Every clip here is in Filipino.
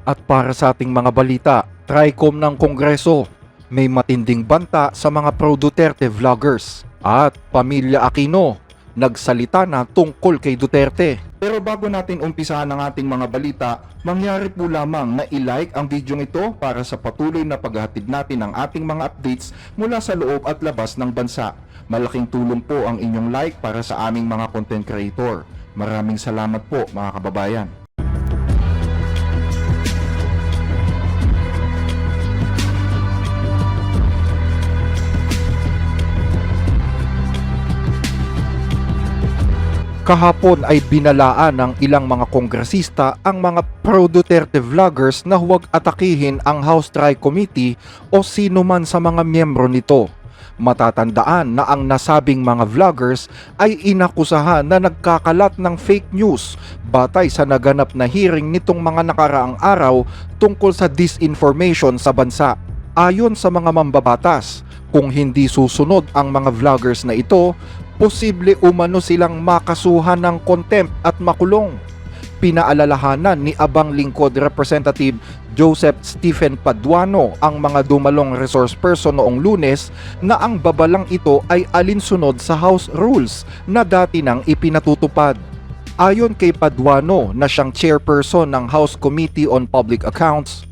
At para sa ating mga balita, TRICOM ng Kongreso, may matinding banta sa mga pro-Duterte vloggers. At Pamilya Aquino, nagsalita na tungkol kay Duterte. Pero bago natin umpisahan ang ating mga balita, mangyari po lamang na i-like ang video ito para sa patuloy na paghahatid natin ng ating mga updates mula sa loob at labas ng bansa. Malaking tulong po ang inyong like para sa aming mga content creator. Maraming salamat po mga kababayan. Kahapon ay binalaan ng ilang mga kongresista ang mga pro-Duterte vloggers na huwag atakihin ang House Tri Committee o sino man sa mga miyembro nito. Matatandaan na ang nasabing mga vloggers ay inakusahan na nagkakalat ng fake news batay sa naganap na hearing nitong mga nakaraang araw tungkol sa disinformation sa bansa. Ayon sa mga mambabatas, kung hindi susunod ang mga vloggers na ito, posible umano silang makasuhan ng contempt at makulong. Pinaalalahanan ni Abang Lingkod Representative Joseph Stephen Paduano ang mga dumalong resource person noong Lunes na ang babalang ito ay alinsunod sa House Rules na dati nang ipinatutupad. Ayon kay Paduano na siyang chairperson ng House Committee on Public Accounts,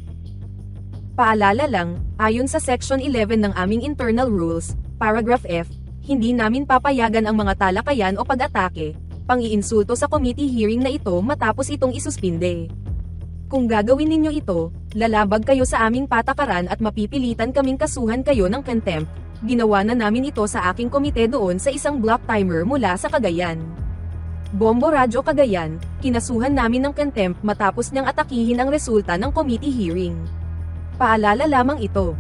paalala lang, ayon sa Section 11 ng aming internal rules, Paragraph F, hindi namin papayagan ang mga talakayan o pag-atake, pang-iinsulto sa committee hearing na ito matapos itong isuspinde. Kung gagawin ninyo ito, lalabag kayo sa aming patakaran at mapipilitan kaming kasuhan kayo ng contempt. Ginawa na namin ito sa aking komite doon sa isang block timer mula sa Cagayan. Bombo Radyo Cagayan, kinasuhan namin ng contempt matapos niyang atakihin ang resulta ng committee hearing. Paalala lamang ito.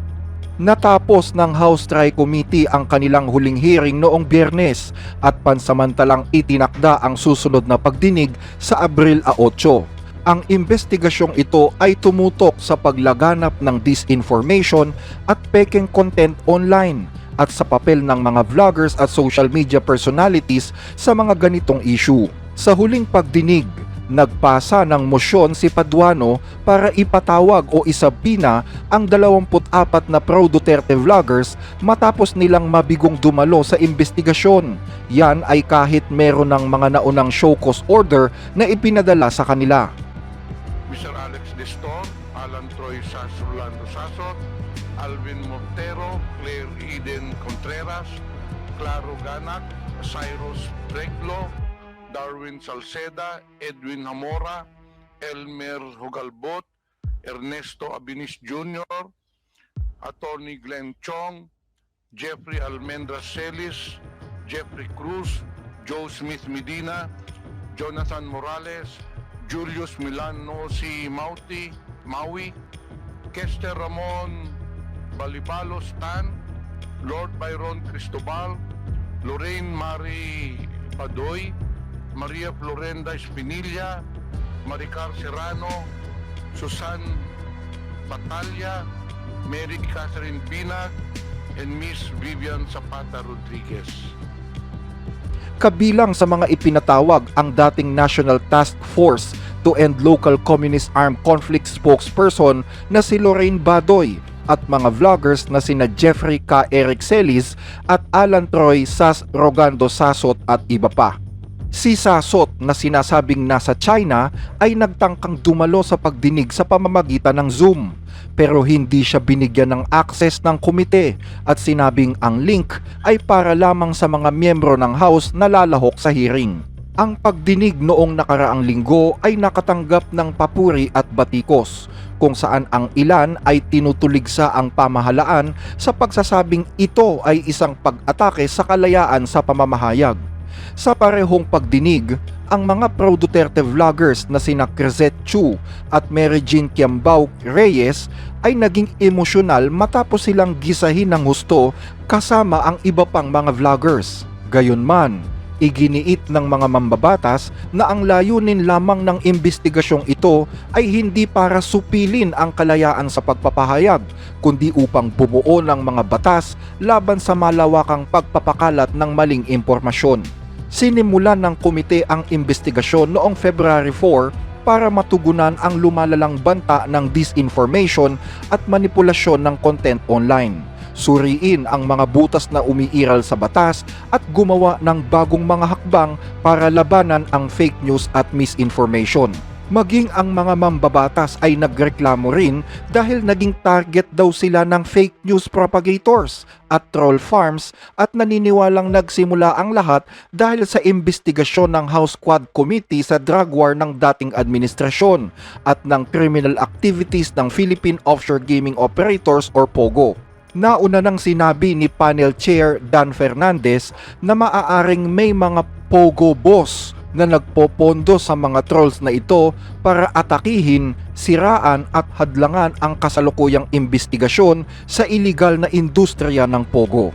natapos ng House Tri Committee ang kanilang huling hearing noong Biyernes at pansamantalang itinakda ang susunod na pagdinig sa Abril 8. Ang investigasyong ito ay tumutok sa paglaganap ng disinformation at pekeng content online at sa papel ng mga vloggers at social media personalities sa mga ganitong issue. Sa huling pagdinig, nagpasa ng mosyon si Paduano para ipatawag o isabina ang 24 na pro-Duterte vloggers matapos nilang mabigong dumalo sa investigasyon. Yan ay kahit meron ng mga naunang show cause order na ipinadala sa kanila. Mr. Alex Destor, Alan Troy Rolando Sasot, Alvin Montero, Claire Eden Contreras, Claro Ganak, Cyrus Breglo, Darwin Salceda, Edwin Hamora, Elmer Hugalbot, Ernesto Abinis Jr., Attorney Glenn Chong, Jeffrey Almendra Celis, Jeffrey Cruz, Joe Smith Medina, Jonathan Morales, Julius Milano C. Maui, Kester Ramon Balibalos Tan, Lord Byron Cristobal, Lorraine Marie Padoy, Maria Florenda Espinilla, Maricar Serrano, Susan Batalla, Mary Catherine Binag, and Miss Vivian Zapata Rodriguez. Kabilang sa mga ipinatawag ang dating National Task Force to End Local Communist Armed Conflict spokesperson na si Lorraine Badoy at mga vloggers na sina Jeffrey K. Eric Celis at Alan Troy Rogando Sasot at iba pa. Si Sasot na sinasabing nasa China ay nagtangkang dumalo sa pagdinig sa pamamagitan ng Zoom pero hindi siya binigyan ng access ng komite at sinabing ang link ay para lamang sa mga miyembro ng House na lalahok sa hearing. Ang pagdinig noong nakaraang linggo ay nakatanggap ng papuri at batikos kung saan ang ilan ay tinutuligsa ang pamahalaan sa pagsasabing ito ay isang pag-atake sa kalayaan sa pamamahayag. Sa parehong pagdinig, ang mga pro-Duterte vloggers na sina Crisette Chu at Mary Jean Kiambao Reyes ay naging emosyonal matapos silang gisahin ng husto kasama ang iba pang mga vloggers. Gayunman, iginiit ng mga mambabatas na ang layunin lamang ng investigasyong ito ay hindi para supilin ang kalayaan sa pagpapahayag, kundi upang bumuo ng mga batas laban sa malawakang pagpapakalat ng maling impormasyon. Sinimulan ng komite ang investigasyon noong February 4 para matugunan ang lumalalang banta ng disinformation at manipulasyon ng content online. Suriin ang mga butas na umiiral sa batas at gumawa ng bagong mga hakbang para labanan ang fake news at misinformation. Maging ang mga mambabatas ay nagreklamo rin dahil naging target daw sila ng fake news propagators at troll farms at naniniwalang nagsimula ang lahat dahil sa investigasyon ng House Quad Committee sa drug war ng dating administrasyon at ng criminal activities ng Philippine Offshore Gaming Operators or POGO. Nauna nang sinabi ni Panel Chair Dan Fernandez na maaaring may mga POGO boss na nagpopondo sa mga trolls na ito para atakihin, siraan at hadlangan ang kasalukuyang investigasyon sa iligal na industriya ng POGO.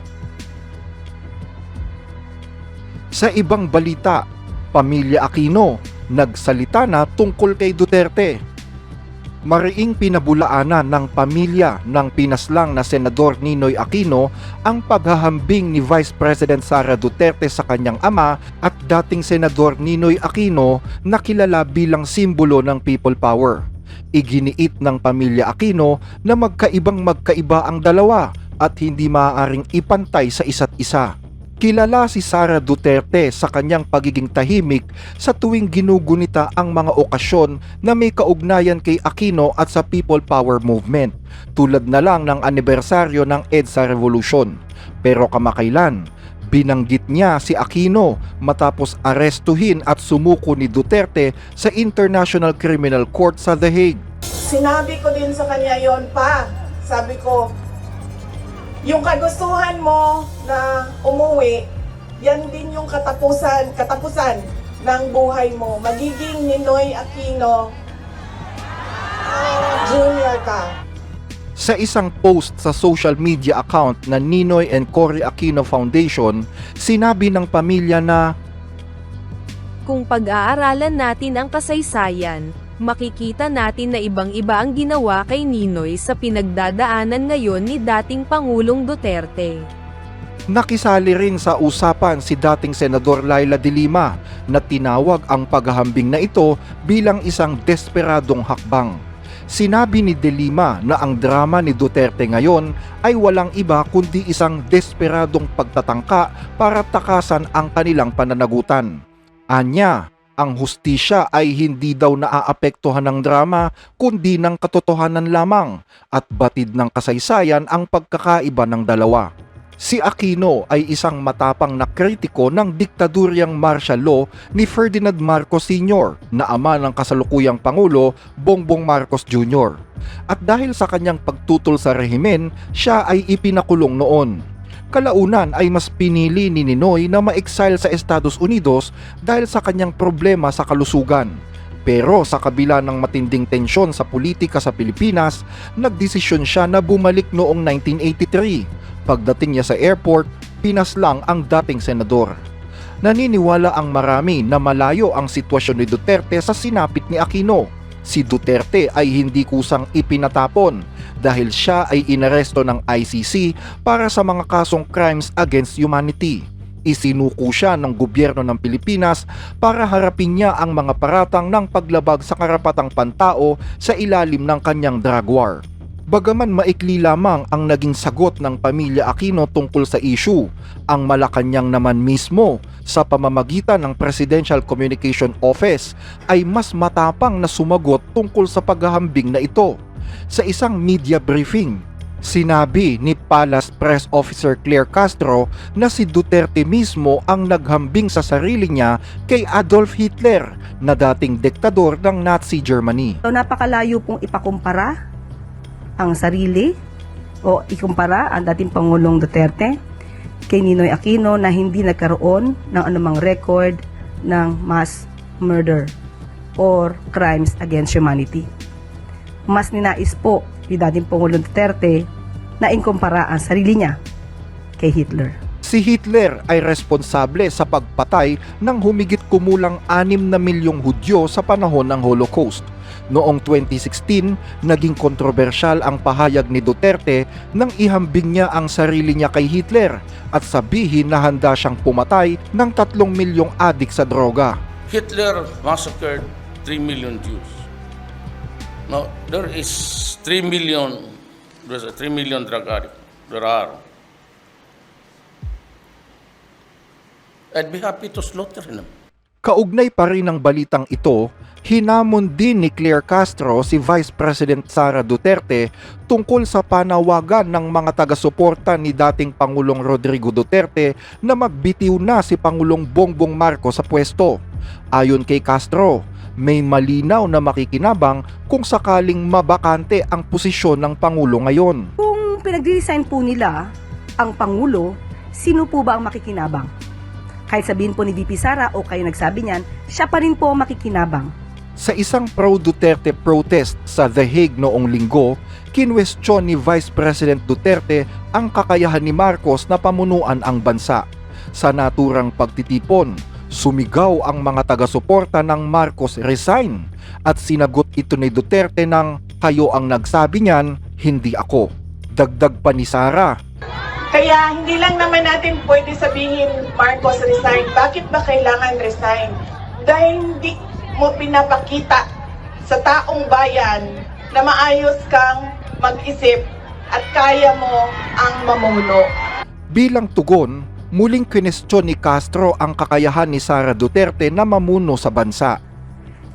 Sa ibang balita, Pamilya Aquino nagsalita na tungkol kay Duterte. Mariing pinabulaanan ng pamilya ng pinaslang na Senador Ninoy Aquino ang paghahambing ni Vice President Sara Duterte sa kanyang ama at dating Senador Ninoy Aquino na kilala bilang simbolo ng people power. Iginiit ng pamilya Aquino na magkaiba ang dalawa at hindi maaaring ipantay sa isa't isa. Kilala si Sara Duterte sa kanyang pagiging tahimik sa tuwing ginugunita ang mga okasyon na may kaugnayan kay Aquino at sa People Power Movement, tulad na lang ng anibersaryo ng EDSA Revolution. Pero kamakailan, binanggit niya si Aquino matapos arestuhin at sumuko ni Duterte sa International Criminal Court sa The Hague. Sinabi ko din sa kanya yon pa. Sabi ko, yung kagustuhan mo na umuwi, yan din yung katapusan ng buhay mo. Magiging Ninoy Aquino Jr. ka. Sa isang post sa social media account na Ninoy and Cory Aquino Foundation, sinabi ng pamilya na Kung pag-aaralan natin ang kasaysayan, makikita natin na ibang-iba ang ginawa kay Ninoy sa pinagdadaanan ngayon ni dating Pangulong Duterte. nakisali rin sa usapan si dating Senador Laila de Lima na tinawag ang paghahambing na ito bilang isang desperadong hakbang. Sinabi ni de Lima na ang drama ni Duterte ngayon ay walang iba kundi isang desperadong pagtatangka para takasan ang kanilang pananagutan. Anya, ang hustisya ay hindi daw naaapektuhan ng drama kundi ng katotohanan lamang at batid ng kasaysayan ang pagkakaiba ng dalawa. Si Aquino ay isang matapang na kritiko ng diktaduryang martial law ni Ferdinand Marcos Sr. na ama ng kasalukuyang Pangulo Bongbong Marcos Jr. At dahil sa kanyang pagtutol sa rehimen, siya ay ipinakulong noon. Kalaunan ay mas pinili ni Ninoy na ma-exile sa Estados Unidos dahil sa kanyang problema sa kalusugan. Pero sa kabila ng matinding tensyon sa politika sa Pilipinas, nagdesisyon siya na bumalik noong 1983. Pagdating niya sa airport, pinaslang ang dating senador. Naniniwala ang marami na malayo ang sitwasyon ni Duterte sa sinapit ni Aquino. Si Duterte ay hindi kusang ipinatapon dahil siya ay inaresto ng ICC para sa mga kasong crimes against humanity. Isinuko siya ng gobyerno ng Pilipinas para harapin niya ang mga paratang ng paglabag sa karapatang pantao sa ilalim ng kanyang drug war. Bagaman maikli lamang ang naging sagot ng pamilya Aquino tungkol sa issue, ang Malacanang naman mismo sa pamamagitan ng Presidential Communication Office ay mas matapang na sumagot tungkol sa paghahambing na ito. Sa isang media briefing, sinabi ni Palace Press Officer Claire Castro na si Duterte mismo ang naghambing sa sarili niya kay Adolf Hitler na dating diktador ng Nazi Germany. So, napakalayo pong ipakumpara ang sarili o ikumpara ang dating Pangulong Duterte kay Ninoy Aquino na hindi nagkaroon ng anumang record ng mass murder or crimes against humanity. Mas ninais po ni dating Pangulong Duterte na ikumpara ang sarili niya kay Hitler. Si Hitler ay responsable sa pagpatay ng humigit kumulang 6 na milyong Hudyo sa panahon ng Holocaust. Noong 2016, naging kontrobersyal ang pahayag ni Duterte nang ihambing niya ang sarili niya kay Hitler at sabihin na handa siyang pumatay ng 3 milyong adik sa droga. Hitler massacred 3 million Jews. Now, there is 3 million, there's a 3 million drug addicts. There are. I'd be happy to slaughter them. Kaugnay pa rin ng balitang ito, hinamon din ni Claire Castro si Vice President Sara Duterte tungkol sa panawagan ng mga taga-suporta ni dating Pangulong Rodrigo Duterte na magbitiw na si Pangulong Bongbong Marcos sa pwesto. Ayon kay Castro, may malinaw na makikinabang kung sakaling mabakante ang posisyon ng Pangulo ngayon. Kung pinag-resign po nila ang Pangulo, sino po ba ang makikinabang? Kahit sabihin po ni VP Sara o kayo nagsabi niyan, siya pa rin po ang makikinabang. Sa isang pro-Duterte protest sa The Hague noong linggo, kinwestiyon ni Vice President Duterte ang kakayahan ni Marcos na pamunuan ang bansa. Sa naturang pagtitipon, sumigaw ang mga taga-suporta ng Marcos resign at sinagot ito ni Duterte ng kayo ang nagsabi niyan, hindi ako. Dagdag pa ni Sara, Kaya hindi lang naman natin pwede sabihin Marcos resign. Bakit ba kailangan resign? Dahil hindi mo pinapakita sa taong bayan na maayos kang mag-isip at kaya mo ang mamuno. bilang tugon, muling kinwestiyon ni Castro ang kakayahan ni Sara Duterte na mamuno sa bansa.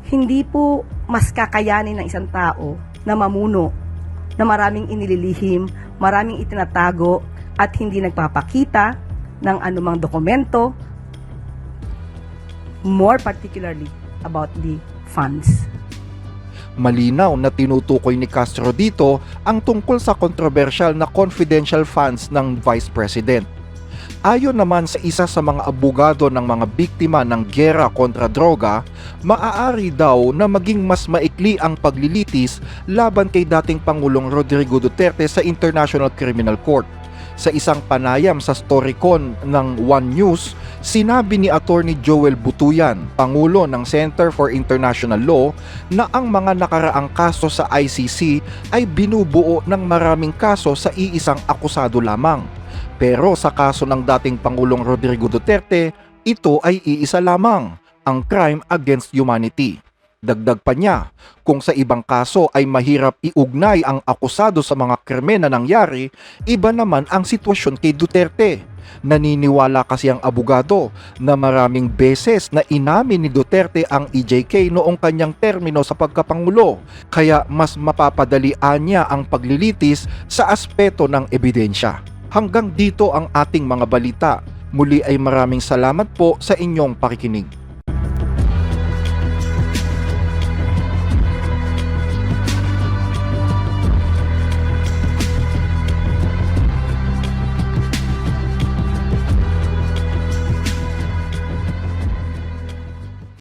Hindi po mas kakayanin ng isang tao na mamuno na maraming inililihim, maraming itinatago at hindi nagpapakita ng anumang dokumento, more particularly about the funds. Malinaw na tinutukoy ni Castro dito ang tungkol sa kontrobersyal na confidential funds ng Vice President. Ayon naman sa isa sa mga abogado ng mga biktima ng giyera kontra droga, maaari daw na maging mas maikli ang paglilitis laban kay dating Pangulong Rodrigo Duterte sa International Criminal Court. Sa isang panayam sa Storycon ng One News, sinabi ni Attorney Joel Butuyan, Pangulo ng Center for International Law, na ang mga nakaraang kaso sa ICC ay binubuo ng maraming kaso sa iisang akusado lamang. Pero sa kaso ng dating Pangulong Rodrigo Duterte, ito ay iisa lamang, ang crime against humanity. Dagdag pa niya, kung sa ibang kaso ay mahirap iugnay ang akusado sa mga krimen na nangyari, iba naman ang sitwasyon kay Duterte. Naniniwala kasi ang abogado na maraming beses na inamin ni Duterte ang EJK noong kanyang termino sa pagkapangulo, kaya mas mapapadalian niya ang paglilitis sa aspeto ng ebidensya. Hanggang dito ang ating mga balita. Muli ay maraming salamat po sa inyong pakikinig.